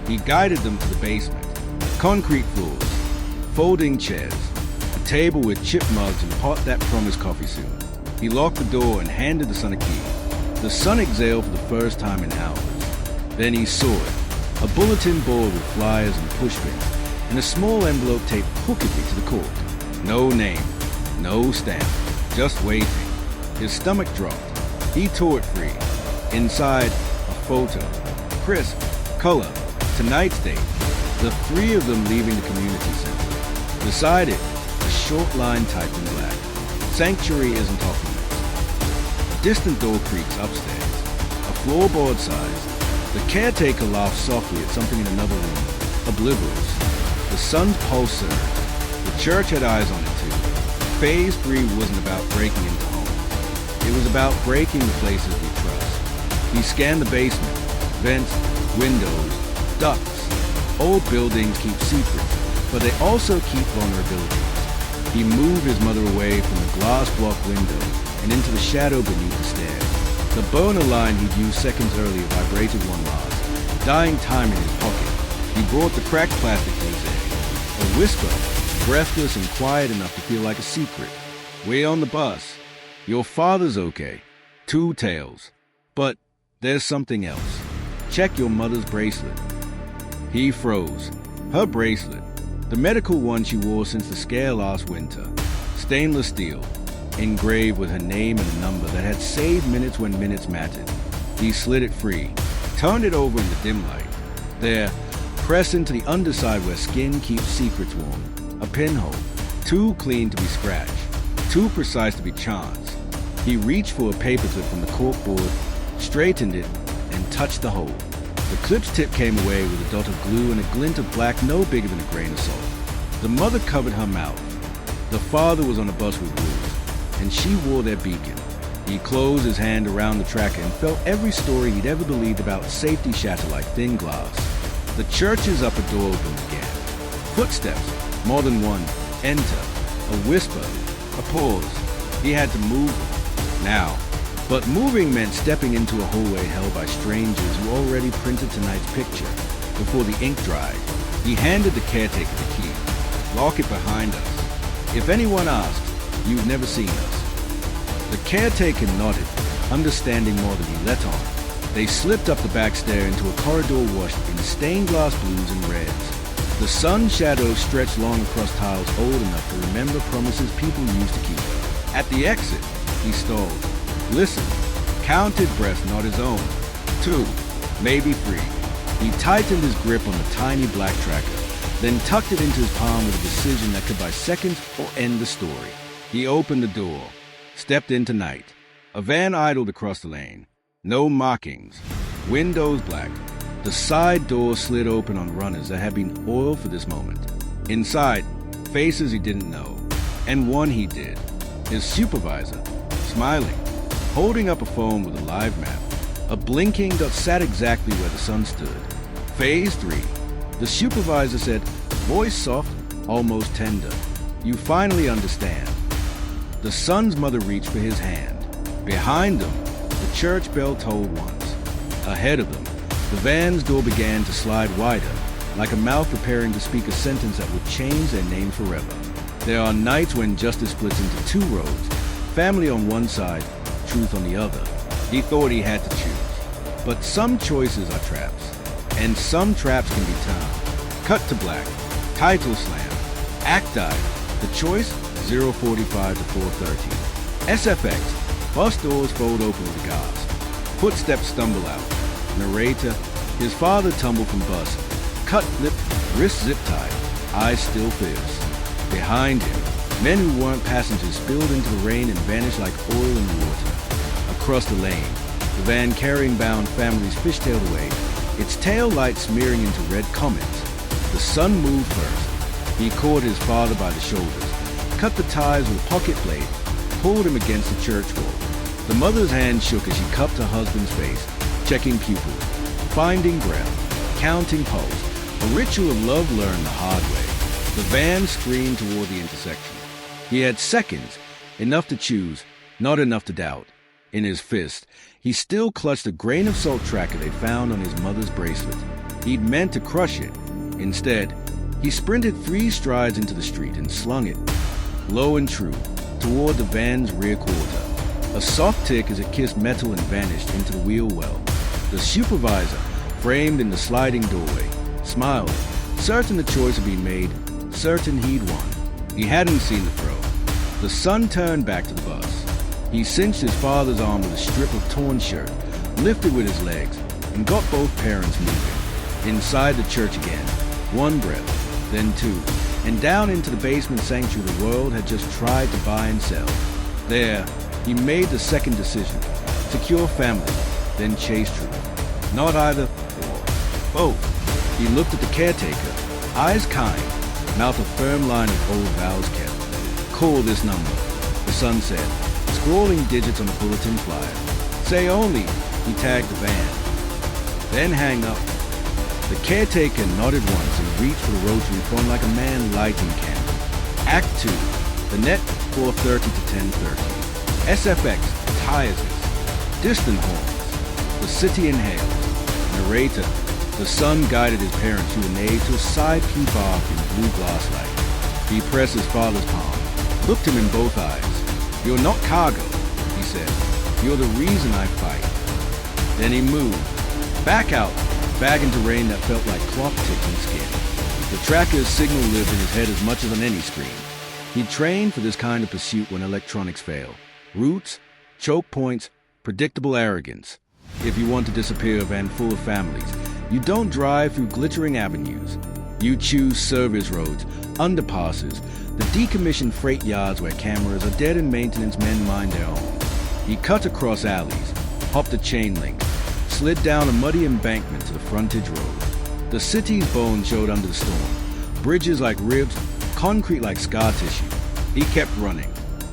He guided them to the basement. Concrete floors, folding chairs, a table with chip mugs and pot that promised coffee soon. He locked the door and handed the son a key. The son exhaled for the first time in hours. Then he saw it, a bulletin board with flyers and pushpins, and a small envelope taped crookedly to the cord. No name, no stamp, just waiting. His stomach dropped. He tore it free. Inside, a photo. Crisp, color, tonight's date. The three of them leaving the community center. Beside it, a short line typed in black. Sanctuary isn't off limits. A distant door creaks upstairs. A floorboard sighs. The caretaker laughs softly at something in another room, oblivious. The son's pulse surged. The church had eyes on it too. Phase 3 wasn't about breaking into homes. It was about breaking the places we trust. He scanned the basement, vents, windows, ducts. Old buildings keep secrets, but they also keep vulnerabilities. He moved his mother away from the glass-blocked window and into the shadow beneath the stairs. The burner line he'd used seconds earlier vibrated one last, dying time in his pocket. He brought the cracked plastic to his ear. A whisper, breathless and quiet enough to feel like a secret. "We're on the bus. Your father's okay. 2 tails. But there's something else. Check your mother's bracelet." He froze. Her bracelet. The medical one she wore since the scare last winter. Stainless steel, engraved with her name and a number that had saved minutes when minutes mattered. He slid it free, turned it over in the dim light. There, pressed into the underside where skin keeps secrets warm. A pinhole, too clean to be scratched, too precise to be chance. He reached for a paperclip from the corkboard, straightened it, and touched the hole. The clip's tip came away with a dot of glue and a glint of black no bigger than a grain of salt. The mother covered her mouth. The father was on a bus with rules, and she wore their beacon. He closed his hand around the tracker and felt every story he'd ever believed about safety shatter like thin glass. The church's upper door opened again. Footsteps, more than one, enter. A whisper, a pause. He had to move now. But moving meant stepping into a hallway held by strangers who already printed tonight's picture. Before the ink dried, he handed the caretaker the key. "Lock it behind us. If anyone asks, you've never seen us." The caretaker nodded, understanding more than he let on. They slipped up the back stair into a corridor washed in stained glass blues and reds. The sun's shadow stretched long across tiles old enough to remember promises people used to keep. At the exit, he stalled. Listened, counted breaths not his own. 2, maybe 3. He tightened his grip on the tiny black tracker, then tucked it into his palm with a decision that could buy seconds or end the story. He opened the door, stepped into night. A van idled across the lane. No markings. Windows black. The side door slid open on runners that had been oiled for this moment. Inside, faces he didn't know. And one he did. His supervisor, smiling, holding up a phone with a live map. A blinking dot sat exactly where the sun stood. Phase 3. The supervisor said, voice soft, almost tender. "You finally understand." The son's mother reached for his hand. Behind them, the church bell tolled once. Ahead of them, the van's door began to slide wider, like a mouth preparing to speak a sentence that would change their name forever. There are nights when justice splits into 2 roads, family on one side, truth on the other. He thought he had to choose. But some choices are traps, and some traps can be turned. Cut to black, title slam, act dive. The choice, 0:45 to 4:13. SFX, bus doors fold open with a gasp. Footsteps stumble out. Narrator, his father tumbled from bus, cut lip, wrist zip-tied, eyes still fierce. Behind him, men who weren't passengers spilled into the rain and vanished like oil in water. Across the lane, the van carrying bound families fishtailed away, its tail light smearing into red comets. The son moved first. He caught his father by the shoulders, cut the ties with a pocket blade, pulled him against the church wall. The mother's hand shook as she cupped her husband's face, checking pupils, finding breath, counting pulse, a ritual of love learned the hard way. The van screamed toward the intersection. He had seconds, enough to choose, not enough to doubt. In his fist, he still clutched a grain of salt tracker they found on his mother's bracelet. He'd meant to crush it. Instead, he sprinted 3 strides into the street and slung it, low and true, toward the van's rear quarter. A soft tick as it kissed metal and vanished into the wheel well. The supervisor, framed in the sliding doorway, smiled, certain the choice had been made, certain he'd won. He hadn't seen the throw. The son turned back to the bus. He cinched his father's arm with a strip of torn shirt, lifted with his legs, and got both parents moving. Inside the church again, 1 breath, then 2, and down into the basement sanctuary the world had just tried to buy and sell. There, he made the second decision, secure family, then chase truth. Not either or, both. He looked at the caretaker, eyes kind, mouth a firm line of old vows kept. Call this number, the son said, scrawling digits on the bulletin flyer. Say only, he tagged the van. Then hang up. The caretaker nodded once and reached for the rotary phone like a man lighting candle. Act 2, the net 4:30 to 10:30. SFX, tires it. Distant horns. The city inhaled. Narrator, the son guided his parents through a nave to a side pew bar in blue glass light. He pressed his father's palm, looked him in both eyes. You're not cargo, he said. You're the reason I fight. Then he moved. Back out, back into rain that felt like cloth tips and skin. The tracker's signal lived in his head as much as on any screen. He'd trained for this kind of pursuit when electronics fail. Roots, choke points, predictable arrogance. If you want to disappear a van full of families, you don't drive through glittering avenues. You choose service roads, underpasses, the decommissioned freight yards where cameras are dead and maintenance men mind their own. He cut across alleys, hopped a chain link, slid down a muddy embankment to the frontage road. The city's bones showed under the storm, bridges like ribs, concrete like scar tissue. He kept running.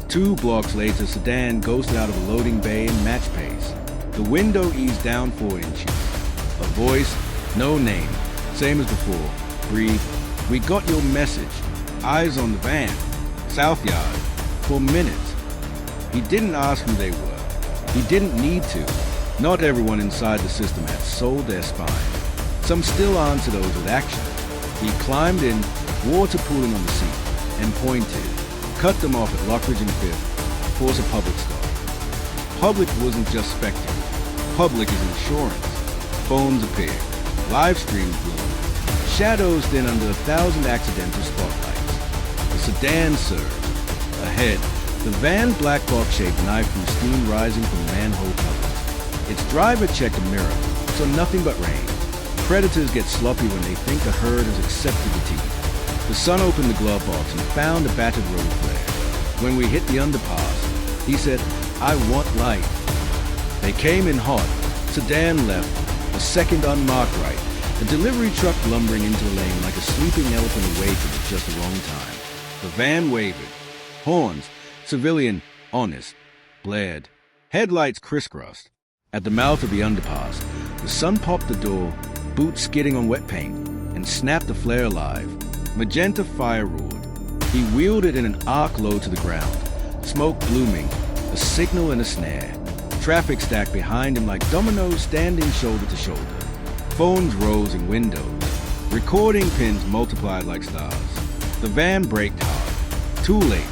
2 blocks later, sedan ghosted out of a loading bay in match pace. The window eased down 4 inches. A voice, no name, same as before. Breathe. We got your message. Eyes on the van. South Yard. For minutes. He didn't ask who they were. He didn't need to. Not everyone inside the system had sold their spine. Some still answered those with action. He climbed in, water pooling on the seat, and pointed. Cut them off at Lockridge and 5th. Force a public stop. Public wasn't just spectating. Public is insurance. Phones appeared. Live streams blew. Shadows thin under 1,000 accidental spotlights. The sedan surged. Ahead, the van's black box-shaped knife through steam rising from manhole covers. Its driver checked a mirror, saw nothing but rain. Predators get sloppy when they think the herd has accepted defeat. The son opened the glove box and found a battered road flare. When we hit the underpass, he said, I want light. They came in hot. Sedan left, a second unmarked right, a delivery truck lumbering into the lane like a sleeping elephant awakened at just the wrong time. The van wavered. Horns, civilian, honest, blared. Headlights crisscrossed. At the mouth of the underpass, the son popped the door, boots skidding on wet paint, and snapped the flare alive. Magenta fire roared. He wheeled it in an arc low to the ground, smoke blooming, a signal and a snare. Traffic stacked behind him like dominoes standing shoulder to shoulder. Phones rose in windows. Recording pins multiplied like stars. The van braked hard. Too late.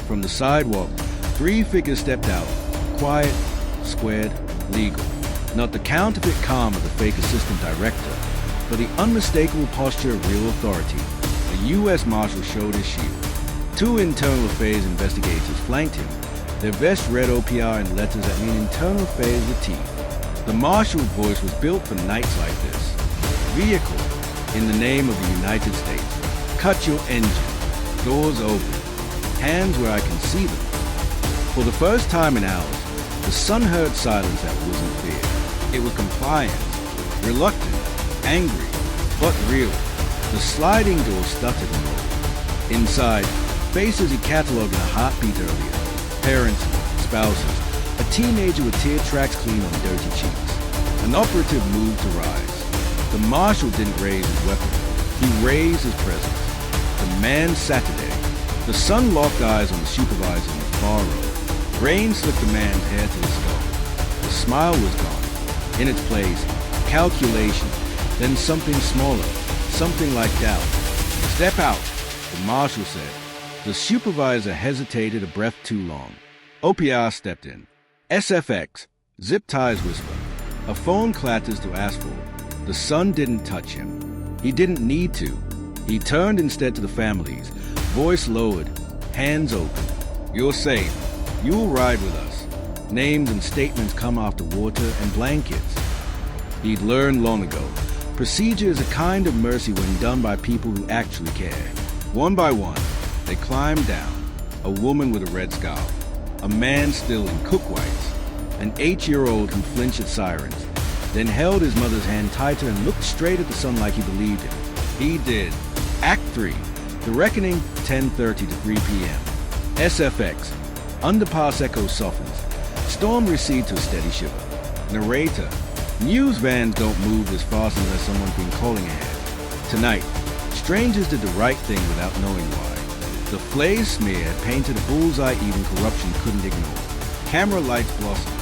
From the sidewalk, 3 figures stepped out, quiet, squared, legal. Not the counterfeit calm of the fake assistant director, but the unmistakable posture of real authority. A U.S. Marshal showed his shield. 2 internal affairs investigators flanked him. Their vests read OPR in letters that mean internal affairs with teeth. The Marshal's voice was built for nights like this. Vehicle, In the name of the United States, cut your engine. Doors open. Hands where I can see them. For the first time in hours, the son heard silence that wasn't fear. It was compliance. Reluctant, angry, but real. The sliding door stuttered and rolled. Inside, faces he cataloged in a heartbeat earlier. Parents, spouses, a teenager with tear tracks clean on dirty cheeks. An operative moved to rise. The marshal didn't raise his weapon. He raised his presence. The man sat there. The son locked eyes on the supervisor in the far row. Rain slicked the man's hair to his skull. The smile was gone. In its place, calculation, then something smaller, something like doubt. Step out, the marshal said. The supervisor hesitated a breath too long. OPR stepped in. SFX, zip ties whisper. A phone clatters to asphalt. The son didn't touch him. He didn't need to. He turned instead to the families, voice lowered, hands open. You're safe. You will ride with us. Names and statements come after water and blankets. He'd learned long ago. Procedure is a kind of mercy when done by people who actually care. One by one, they climbed down. A woman with a red scarf. A man still in cook whites. An 8-year-old who flinched at sirens, then held his mother's hand tighter and looked straight at the sun like he believed him. He did. Act 3. The Reckoning, 10:30 to 3 p.m. SFX. Underpass echo softens. Storm recedes to a steady shiver. Narrator. News vans don't move this fast unless someone's been calling ahead. Tonight, strangers did the right thing without knowing why. The flay smear had painted a bullseye even corruption couldn't ignore. Camera lights blossomed.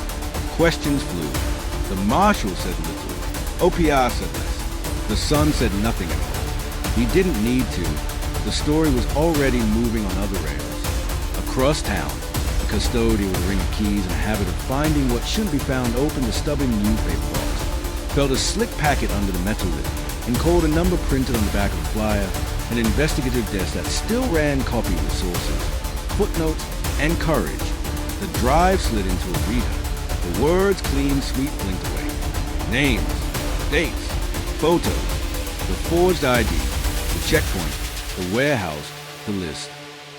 Questions flew. The marshal said little. OPR said less. The son said nothing at all. He didn't need to. The story was already moving on other rails. Across town, the custodian with a ring of keys and a habit of finding what shouldn't be found opened a stubborn newspaper box, felt a slick packet under the metal lid, and called a number printed on the back of the flyer, an investigative desk that still ran copy with sources, footnotes, and courage. The drive slid into a reader. The words clean, sweet blinked away. Names, dates, photos, the forged ID, the checkpoint, the warehouse, the list.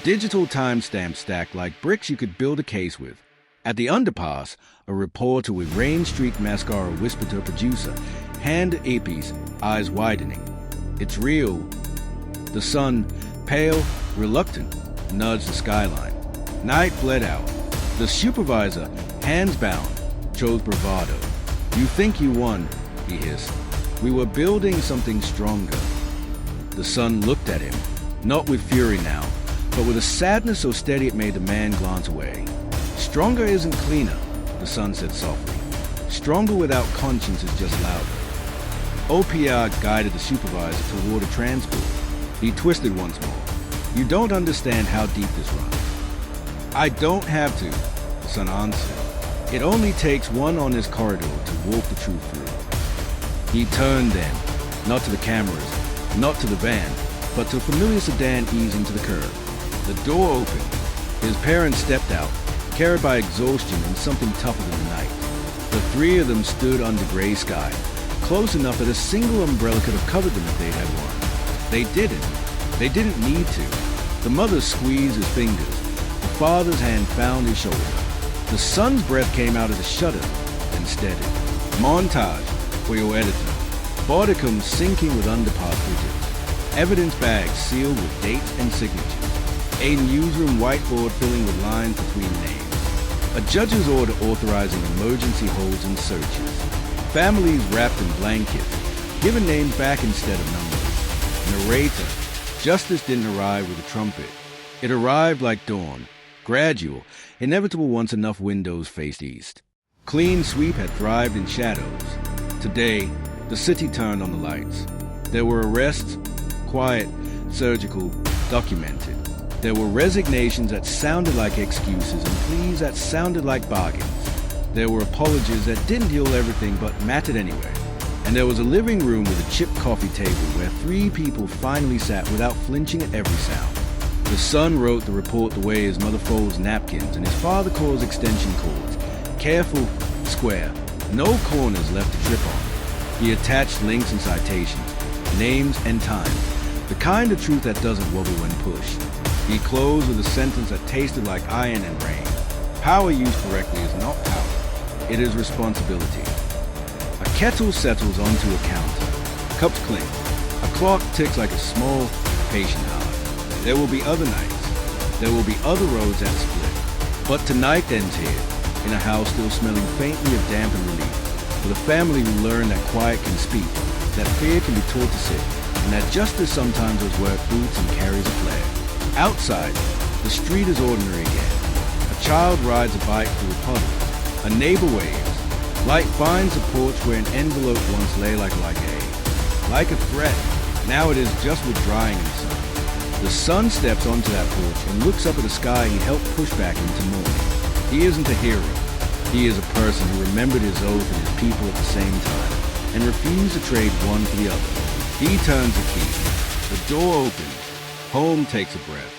Digital timestamps stacked like bricks you could build a case with. At the underpass, a reporter with Rain Street mascara whispered to a producer, hand earpiece, eyes widening. It's real. The sun, pale, reluctant, nudged the skyline. Night bled out. The supervisor, hands bound, chose bravado. You think you won, he hissed. We were building something stronger. The sun looked at him, not with fury now, but with a sadness so steady it made the man glance away. Stronger isn't cleaner, the sun said softly. Stronger without conscience is just louder. OPR guided the supervisor toward a transport. He twisted once more. You don't understand how deep this runs. I don't have to, the son answered. It only takes one on this corridor to walk the truth through. He turned then, not to the cameras, not to the van, but to a familiar sedan easing to the curb. The door opened. His parents stepped out, carried by exhaustion and something tougher than the night. The three of them stood under gray sky, close enough that a single umbrella could have covered them if they'd had one. They didn't. They didn't need to. The mother squeezed his fingers. The father's hand found his shoulder. The son's breath came out of the shudder and steadied. Montage for your editor. Bodicum sinking with underpass bridges. Evidence bags sealed with dates and signatures. A newsroom whiteboard filling with lines between names. A judge's order authorizing emergency holds and searches. Families wrapped in blankets, given names back instead of numbers. Narrator. Justice didn't arrive with a trumpet. It arrived like dawn. Gradual, inevitable once enough windows faced east. Clean sweep had thrived in shadows. Today, the city turned on the lights. There were arrests, quiet, surgical, documented. There were resignations that sounded like excuses and pleas that sounded like bargains. There were apologies that didn't heal everything but mattered anyway. And there was a living room with a chipped coffee table where three people finally sat without flinching at every sound. The son wrote the report the way his mother folds napkins and his father calls extension cords. Careful, square, no corners left to trip on. He attached links and citations. names, and time. The kind of truth that doesn't wobble when pushed. He closed with a sentence that tasted like iron and rain. Power used correctly is not power. It is responsibility. A kettle settles onto a counter. Cups clink. A clock ticks like a small, patient heart. There will be other nights. There will be other roads that split. But tonight ends here, in a house still smelling faintly of damp and relief, with a family who learn that quiet can speak, that fear can be taught to sit, and that justice sometimes does wear boots and carries a flare. Outside, the street is ordinary again. A child rides a bike through a puddle. A neighbor waves. Light finds a porch where an envelope once lay like a thread. Now it is just withdrawing in the sun. The sun steps onto that porch and looks up at the sky he helped push back into morning. He isn't a hero. He is a person who remembered his oath and his people at the same time, and refused to trade one for the other. He turns the key. The door opens. Home takes a breath.